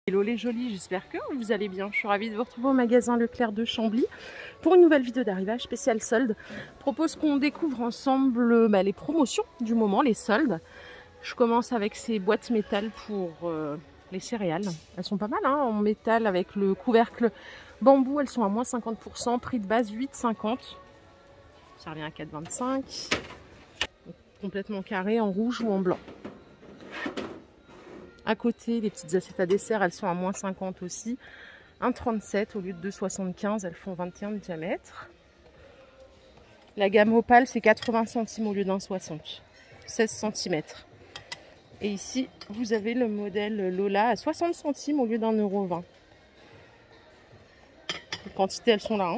Hello les jolis, j'espère que vous allez bien. Je suis ravie de vous retrouver au magasin Leclerc de Chambly pour une nouvelle vidéo d'arrivage spéciale solde. Je propose qu'on découvre ensemble les promotions du moment, les soldes. Je commence avec ces boîtes métal pour les céréales. Elles sont pas mal hein, en métal avec le couvercle bambou. Elles sont à moins 50%, prix de base 8,50. Ça revient à 4,25. Complètement carré en rouge ou en blanc. À côté, les petites assiettes à dessert, elles sont à moins 50 aussi. 1,37 au lieu de 2,75, elles font 21 de diamètre. La gamme Opale, c'est 80 centimes au lieu d'1,60. 16 cm. Et ici, vous avez le modèle Lola à 60 centimes au lieu d'1,20 €. Les quantités, elles sont là. Hein.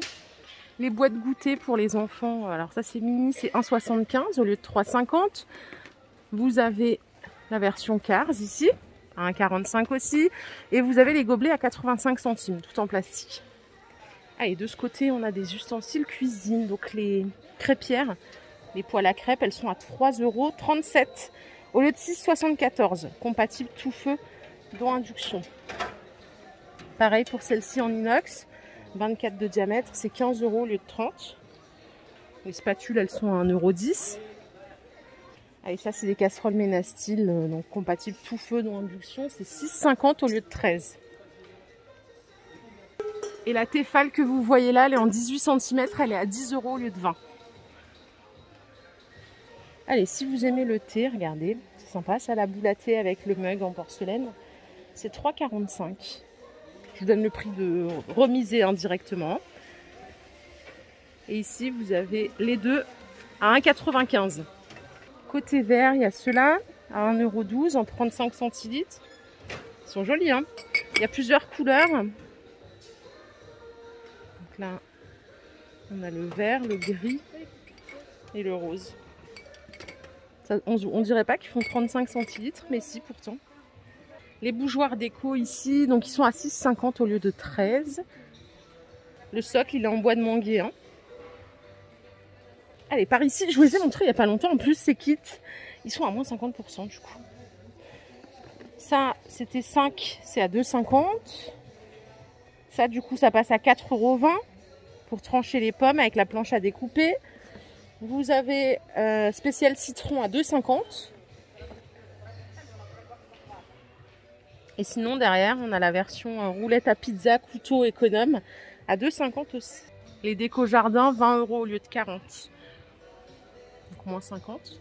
Les boîtes goûters pour les enfants, alors ça c'est mini, c'est 1,75 au lieu de 3,50. Vous avez la version Cars ici. 1,45 aussi. Et vous avez les gobelets à 85 centimes, tout en plastique. Ah, et de ce côté, on a des ustensiles cuisine. Donc les crêpières, les poêles à crêpes, elles sont à 3,37 € au lieu de 6,74 €. Compatible tout feu, dont induction. Pareil pour celle-ci en inox. 24 de diamètre, c'est 15 € au lieu de 30. Les spatules, elles sont à 1,10 €. Et ça, c'est des casseroles Ménastyle, donc compatibles tout feu, dont induction, c'est 6,50 € au lieu de 13 €. Et la Tefal que vous voyez là, elle est en 18 cm, elle est à 10 € au lieu de 20 €. Allez, si vous aimez le thé, regardez, c'est sympa, ça, la boule à thé avec le mug en porcelaine, c'est 3,45 €. Je vous donne le prix de remisé indirectement. Et ici, vous avez les deux à 1,95 €. Côté vert, il y a ceux-là à 1,12 € en 35 centilitres. Ils sont jolis, hein. Il y a plusieurs couleurs. Donc là, on a le vert, le gris et le rose. Ça, on dirait pas qu'ils font 35 centilitres, mais si pourtant. Les bougeoirs déco ici, donc ils sont à 6,50 € au lieu de 13 €. Le socle, il est en bois de manguier, hein. Allez, par ici, je vous les ai montrés il n'y a pas longtemps. En plus, ces kits, ils sont à moins 50% du coup. Ça, c'était 5, c'est à 2,50 €. Ça, du coup, ça passe à 4,20 € pour trancher les pommes avec la planche à découper. Vous avez spécial citron à 2,50 €. Et sinon, derrière, on a la version roulette à pizza, couteau économe à 2,50 € aussi. Les déco jardin, 20 € au lieu de 40 €. Donc moins 50.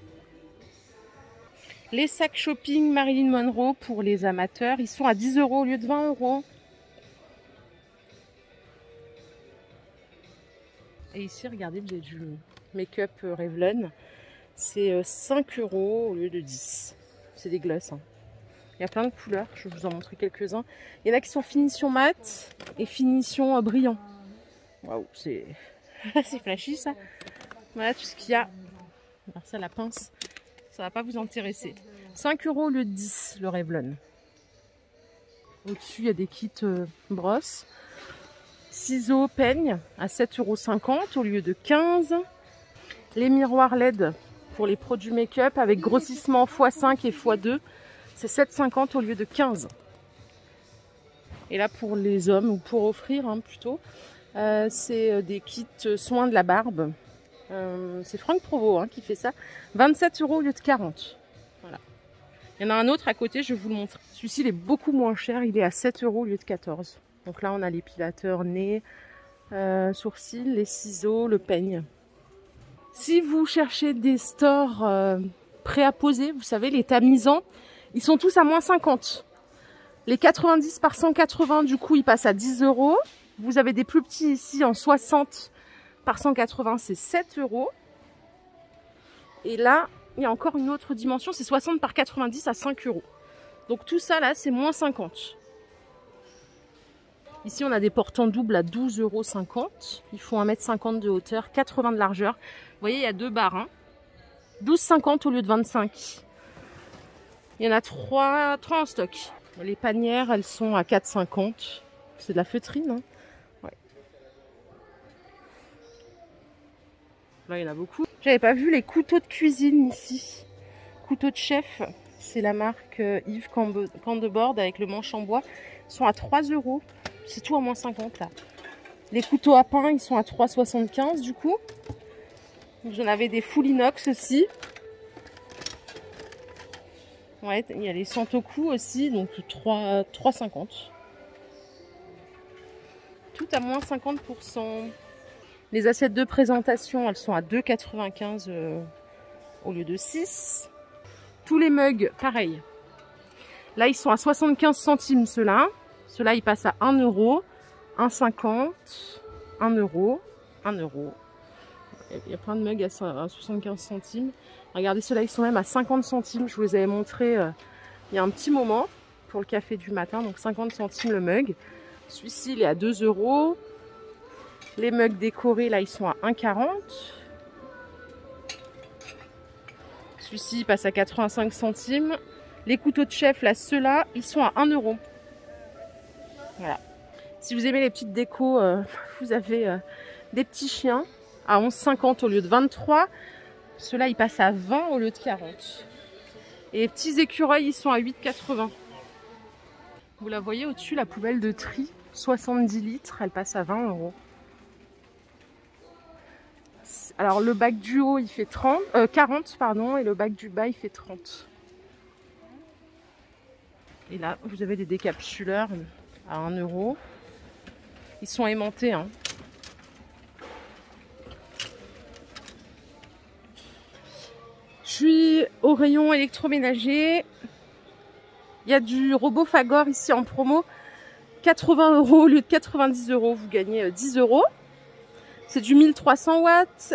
Les sacs shopping Marilyn Monroe pour les amateurs, ils sont à 10 € au lieu de 20 €. Et ici, regardez, vous avez du make-up Revlon. C'est 5 € au lieu de 10 €. C'est des glosses. Hein. Il y a plein de couleurs, je vais vous en montrer quelques-uns. Il y en a qui sont finition mat et finition brillant. Waouh, c'est flashy ça. Voilà tout ce qu'il y a. Alors ça, la pince, ça va pas vous intéresser. 5 € au lieu de 10 € le Revlon. Au-dessus, il y a des kits brosses. Ciseaux, peigne à 7,50 € au lieu de 15 €. Les miroirs LED pour les produits make-up avec grossissement x5 et x2, c'est 7,50 € au lieu de 15 €. Et là, pour les hommes, ou pour offrir hein, plutôt, c'est des kits soins de la barbe. C'est Franck Provo hein, qui fait ça. 27 € au lieu de 40 €. Voilà. Il y en a un autre à côté, je vais vous le montrer. Celui-ci, il est beaucoup moins cher. Il est à 7 € au lieu de 14 €. Donc là, on a l'épilateur nez, sourcils, les ciseaux, le peigne. Si vous cherchez des stores prêts à poser, vous savez, les tamisants, ils sont tous à moins 50 €. Les 90 par 180, du coup, ils passent à 10 €. Vous avez des plus petits ici en 60 par 180, c'est 7 €. Et là, il y a encore une autre dimension, c'est 60 par 90 à 5 €. Donc tout ça là, c'est moins 50. Ici, on a des portants doubles à 12,50 €. Ils font 1,50 m de hauteur, 80 de largeur. Vous voyez, il y a deux barres. Hein. 12,50 € au lieu de 25 €. Il y en a 3 en stock. Les panières, elles sont à 4,50 €. C'est de la feutrine. Hein. Ouais. Là, il y en a beaucoup. J'avais pas vu les couteaux de cuisine ici. Couteau de chef, c'est la marque Yves Candebord avec le manche en bois. Ils sont à 3 €. C'est tout à moins 50 là. Les couteaux à pain, ils sont à 3,75 du coup. J'en avais des full inox aussi. Ouais, il y a les Santoku aussi, donc 3,50. Tout à moins 50%. Les assiettes de présentation, elles sont à 2,95 au lieu de 6. Tous les mugs, pareil. Là, ils sont à 75 centimes ceux-là. Ceux-là, ils passent à 1 €, 1,50, 1 €, 1 €. Il y a plein de mugs à 75 centimes. Regardez, ceux-là, ils sont même à 50 centimes. Je vous les avais montrés il y a un petit moment pour le café du matin. Donc 50 centimes le mug. Celui-ci, il est à 2 €. Les mugs décorés, là, ils sont à 1,40. Celui-ci, il passe à 85 centimes. Les couteaux de chef, là, ceux-là, ils sont à 1 €. Voilà. Si vous aimez les petites décos, vous avez des petits chiens à 11,50 au lieu de 23. Ceux-là, ils passent à 20 au lieu de 40. Et les petits écureuils, ils sont à 8,80. Vous la voyez au-dessus, la poubelle de tri, 70 litres, elle passe à 20 €. Alors le bac du haut, il fait 40, pardon, et le bac du bas, il fait 30. Et là, vous avez des décapsuleurs à 1 €. Ils sont aimantés, hein. Je suis au rayon électroménager. Il y a du robot Fagor ici en promo. 80 € au lieu de 90 €. Vous gagnez 10 €. C'est du 1300 watts.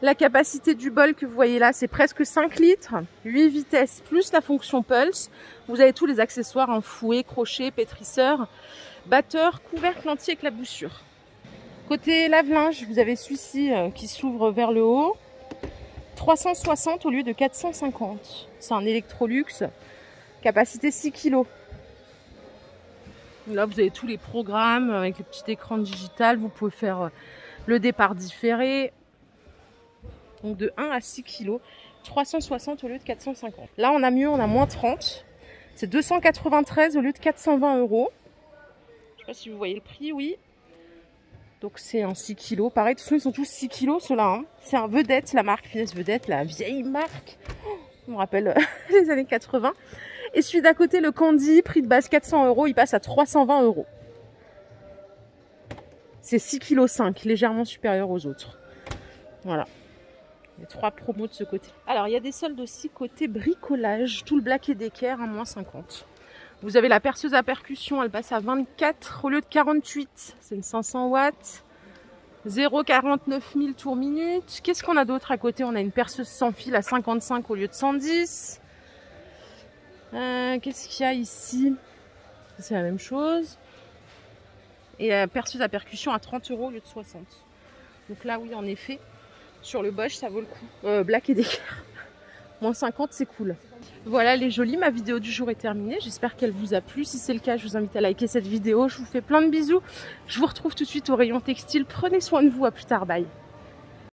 La capacité du bol que vous voyez là, c'est presque 5 litres. 8 vitesses plus la fonction pulse. Vous avez tous les accessoires, un fouet, crochet, pétrisseur, batteur, couvercle anti-éclaboussure. Côté lave-linge, vous avez celui-ci qui s'ouvre vers le haut. 360 au lieu de 450. C'est un Electrolux. Capacité 6 kg. Là, vous avez tous les programmes avec le petit écran digital. Vous pouvez faire le départ différé. Donc de 1 à 6 kg. 360 au lieu de 450. Là, on a mieux, on a moins 30. C'est 293 au lieu de 420 €. Je sais pas si vous voyez le prix, oui. Donc c'est un 6 kg. Pareil, de toute façon, ils sont tous 6 kg ceux-là. Hein. C'est un Vedette, la marque Finesse Vedette, la vieille marque. On me rappelle les années 80. Et celui d'à côté, le Candy, prix de base 400 €, il passe à 320 €. C'est 6,5 kg, légèrement supérieur aux autres. Voilà. Il y a 3 promos de ce côté. Alors, il y a des soldes aussi côté bricolage. Tout le Black & Decker à moins 50. Vous avez la perceuse à percussion, elle passe à 24 au lieu de 48. C'est une 500 watts. 0,49 000 tours minute. Qu'est-ce qu'on a d'autre à côté? On a une perceuse sans fil à 55 au lieu de 110. Qu'est-ce qu'il y a ici? C'est la même chose. Et la perceuse à percussion à 30 € au lieu de 60. Donc là, oui, en effet, sur le Bosch, ça vaut le coup. Black & Decker. Moins 50, c'est cool. Voilà les jolis, ma vidéo du jour est terminée. J'espère qu'elle vous a plu. Si c'est le cas, je vous invite à liker cette vidéo. Je vous fais plein de bisous. Je vous retrouve tout de suite au rayon textile. Prenez soin de vous. À plus tard. Bye.